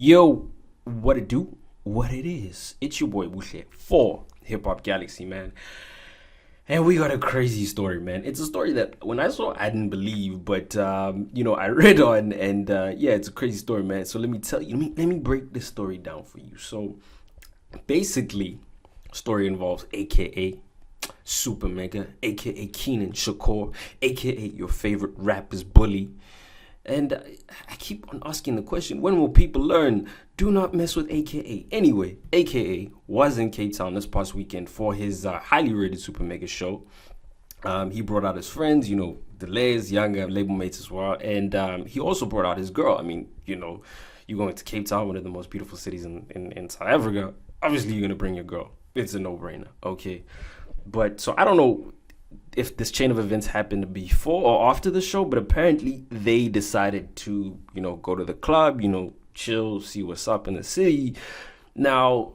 Yo, what it do? What it is? It's your boy Bushe for HipHop Galaxy, man. And we got a crazy story, man. It's a story that when I saw, I didn't believe, but I read on, and yeah, it's a crazy story, man. So let me tell you, let me break this story down for you. So basically, story involves AKA Super Mega, aka Keenan Shakur, aka your favorite rapper's bully. And I keep on asking the question, when will people learn? Do not mess with AKA. Anyway, AKA was in Cape Town this past weekend for his highly rated Super Mega show. He brought out his friends, Delays, younger label mates as well. And he also brought out his girl. I mean, you're going to Cape Town, one of the most beautiful cities in South Africa. Obviously, you're going to bring your girl. It's a no-brainer, okay? But so I don't know if this chain of events happened before or after the show, but apparently they decided to, go to the club, chill, see what's up in the city. Now,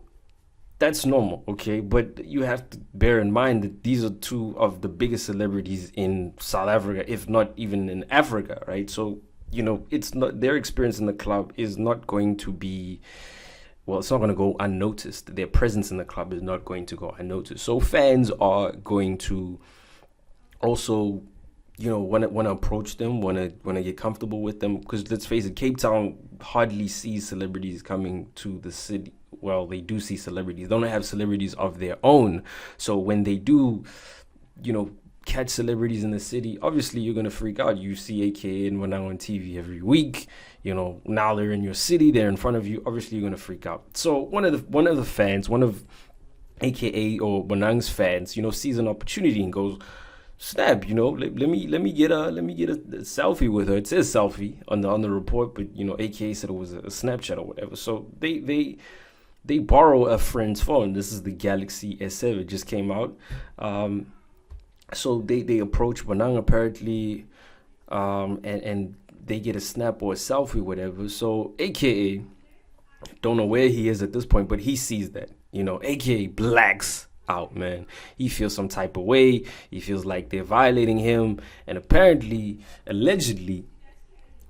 that's normal, okay? But you have to bear in mind that these are two of the biggest celebrities in South Africa, if not even in Africa, right? So, it's not, their experience in the club is not going to be, well, it's not going to go unnoticed. Their presence in the club is not going to go unnoticed. So fans are going to also, want to approach them, want to get comfortable with them, because let's face it, Cape Town hardly sees celebrities coming to the city. Well, they do see celebrities. They don't have celebrities of their own. So when they do, catch celebrities in the city, obviously you're gonna freak out. You see AKA and Wanang on TV every week. Now they're in your city, they're in front of you. Obviously you're gonna freak out. So one of the fans, one of AKA or Wanang's fans, sees an opportunity and goes, snap, let me get a selfie with her. It says selfie on the report, but AKA said it was a Snapchat or whatever. So they borrow a friend's phone. This is the Galaxy S7, it just came out. So they approach Banang apparently, and they get a snap or a selfie, whatever. So AKA, don't know where he is at this point, but he sees that, AKA blacks out, man. He feels some type of way. He feels like they're violating him, and apparently, allegedly,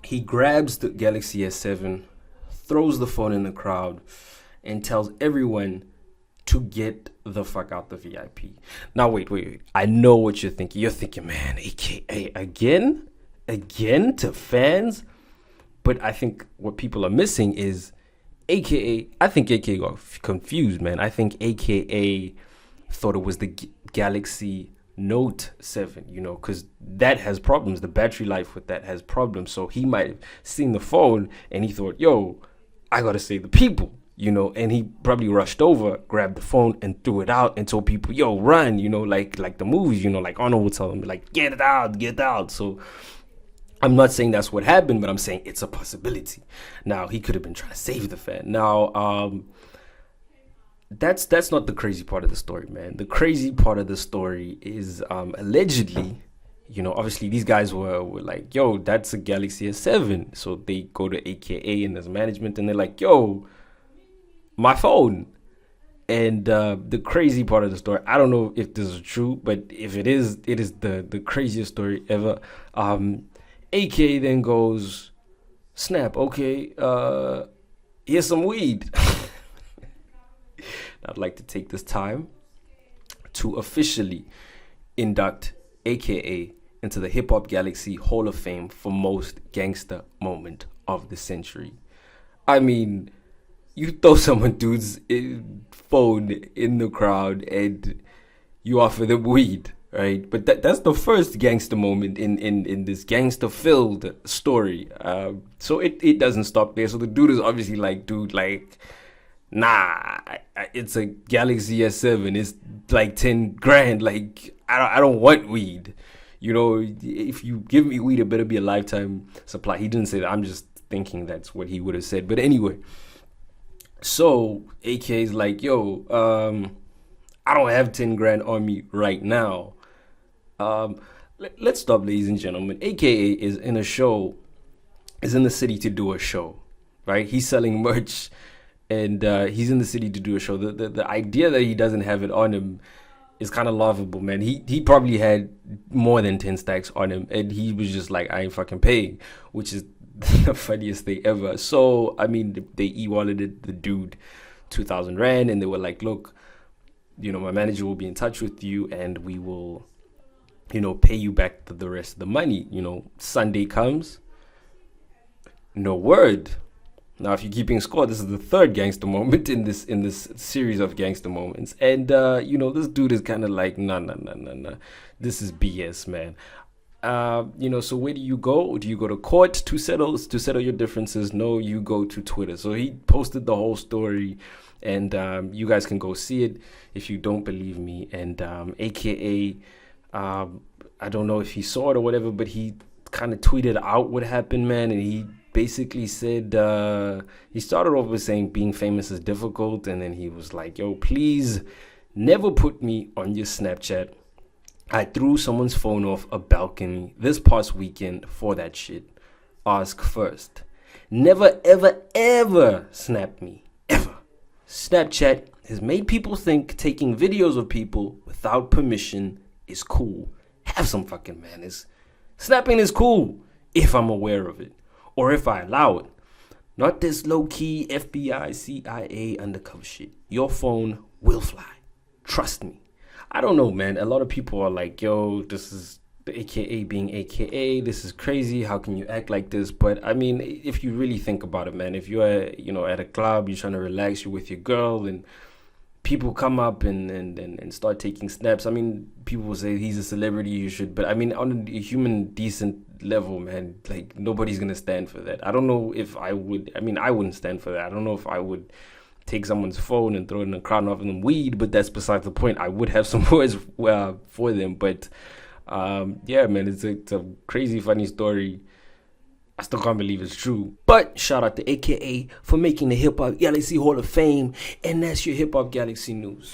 he grabs the Galaxy S7, throws the phone in the crowd, and tells everyone to get the fuck out the VIP. Now wait. I know what you're thinking. You're thinking, man, AKA again to fans. But I think what people are missing is AKA. I think AKA got confused, man. I think AKA thought it was the Galaxy Note 7, because that has problems. The battery life with that has problems. So he might have seen the phone and he thought, yo, I gotta save the people, and he probably rushed over, grabbed the phone and threw it out and told people, yo, run, like the movies, like Arnold would tell them, like, get out. So I'm not saying that's what happened, but I'm saying it's a possibility. Now, he could have been trying to save the fan. Now, that's not the crazy part of the story, man. The crazy part of the story is allegedly, obviously these guys were like, yo, that's a Galaxy S7. So they go to AKA and there's management and they're like, yo, my phone. And the crazy part of the story, I don't know if this is true, but if it is the craziest story ever. AKA then goes, snap, okay, here's some weed. I'd like to take this time to officially induct AKA into the Hip Hop Galaxy Hall of Fame for most gangster moment of the century. I mean, you throw someone dude's phone in the crowd and you offer them weed, right? But that's the first gangster moment in this gangster-filled story. So it doesn't stop there. So the dude is obviously like, dude, like, nah, it's a Galaxy S7. It's like 10 grand. Like, I don't want weed. If you give me weed, it better be a lifetime supply. He didn't say that. I'm just thinking that's what he would have said. But anyway, so AK is like, yo, I don't have 10 grand on me right now. Let's stop, ladies and gentlemen. AKA is in a show, is in the city to do a show, right? He's selling merch. And he's in the city to do a show. The idea that he doesn't have it on him is kind of laughable, man. He probably had more than 10 stacks on him, and he was just like, I ain't fucking paying, which is the funniest thing ever. So, I mean, they e-walleted the dude 2,000 Rand, and they were like, look, my manager will be in touch with you, and we will, pay you back the rest of the money. Sunday comes, no word. Now, if you're keeping score, this is the third gangster moment in this series of gangster moments, and this dude is kind of like, nah, this is BS, man. So where do you go? Do you go to court to settle your differences? No, you go to Twitter. So he posted the whole story, and you guys can go see it if you don't believe me. And AKA, I don't know if he saw it or whatever, but he kind of tweeted out what happened, man, and he basically said, he started off with saying being famous is difficult, and then he was like, yo, please never put me on your Snapchat. I threw someone's phone off a balcony this past weekend for that shit. Ask first. Never, ever, ever snap me. Ever. Snapchat has made people think taking videos of people without permission is cool. Have some fucking manners. Snapping is cool if I'm aware of it, or if I allow it. Not this low-key FBI, CIA undercover shit. Your phone will fly. Trust me. I don't know, man. A lot of people are like, yo, this is the AKA being AKA. This is crazy. How can you act like this? But I mean, if you really think about it, man, if you're, at a club, you're trying to relax, you're with your girl, and people come up and start taking snaps. I mean, people will say he's a celebrity, you should. But I mean, on a human decent level, man, like nobody's going to stand for that. I don't know if I would. I mean, I wouldn't stand for that. I don't know if I would take someone's phone and throw it in a crowd and offer them weed, but that's beside the point. I would have some words for them, but yeah, man, it's a crazy funny story. I still can't believe it's true. But shout out to AKA for making the Hip Hop Galaxy Hall of Fame, and that's your Hip Hop Galaxy news.